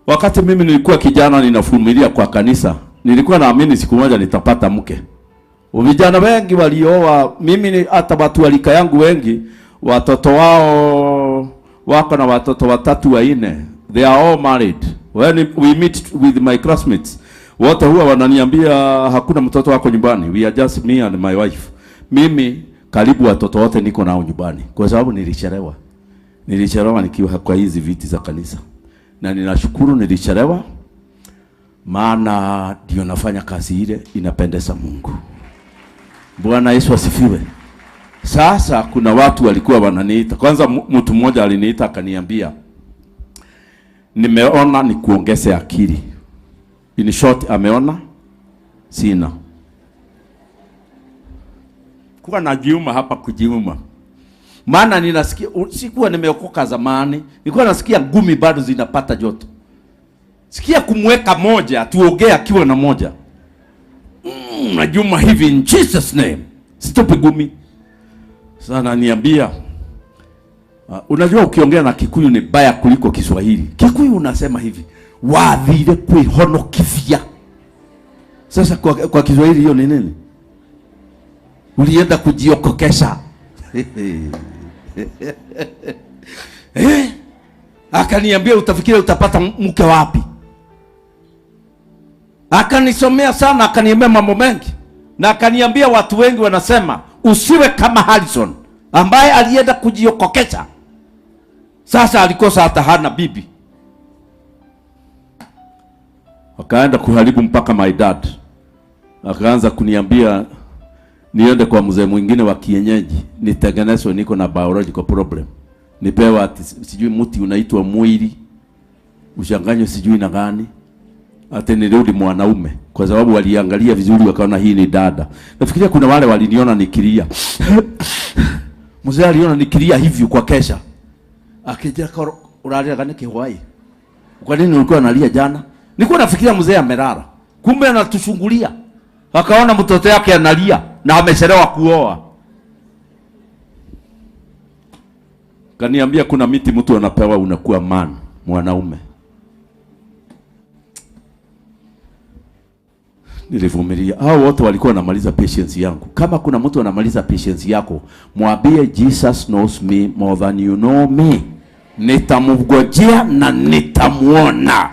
Wakati mimi nilikuwa kijana ninavumilia kwa kanisa, nilikuwa naamini siku moja nitapata mke. Vijana wengi walioa, mimi hata watu walika yangu wengi, watoto wao wako na watoto 3 4. They are all married. When we meet with my classmates, wote huwa wananiambia hakuna mtoto wako nyumbani. We are just me and my wife. Mimi karibu watoto wote niko nao nyumbani kwa sababu nilichelewa. Nilichelewa nikiwa kwa hizi viti za kanisa. Na ninashukuru nilichelewa, maana ndio nafanya kazi ile inapendeza Mungu. Bwana Yesu asifiwe. Sasa kuna watu walikuwa wananiita. Kwanza mtu mmoja aliniita akaniambia, nimeona nikuongeze akili. In short, ameona sina. Kuwa najiuma hapa kujiuma. Maana ninasikia, sikuwa nimeokoka zamani, nilikuwa nasikia ngumi bado zinapata joto. Sikia kumweka moja, tuongee akiwa na moja. Najiuma hivi in Jesus name. Stop ngumi. Sana niambia, unajua ukiongea na Kikuyu ni baya kuliko Kiswahili. Kikuyu unasema hivi, wathire kwihonokithia. Sasa kwa Kiswahili hiyo ni nini? Ulienda kujiokokesha. Akaniambia utafikiria utapata mke wapi? Akanisomea sana, akaniambia mambo mengi. Na akaniambia watu wengi wanasema usiwe kama Harrison ambaye alienda kujiokokesha. Sasa alikosa hata hana bibi. Akaenda kuharibu mpaka my dad. Akaanza kuniambia niende kwa mzee mwingine wa kienyeji, nitengenezwe, niko na biological problem. Nipewa ati sijui mti unaitwa mwili, ushanganywe sijui na gani. Ati nirudi mwanaume kwa sababu waliangalia vizuri wakaona hii ni dada. Nafikiria kuna wale waliniona nikilia. Mzee aliona nikilia hivyo kwa kesha. Akija uralia gani kihwai? Kwa nini ulikuwa unalia jana? Nilikuwa nafikiria mzee amelala. Kumbe anatushungulia. Akaona mtoto yake analia na amechelewa kuoa. Kaniambia kuna miti mtu anapewa unakuwa man, mwanaume. Nilivumilia. Hao wote walikuwa wanamaliza patience yangu. Kama kuna mtu anamaliza patience yako, mwambie Jesus knows me more than you know me. Nitamngojea na nitamuona.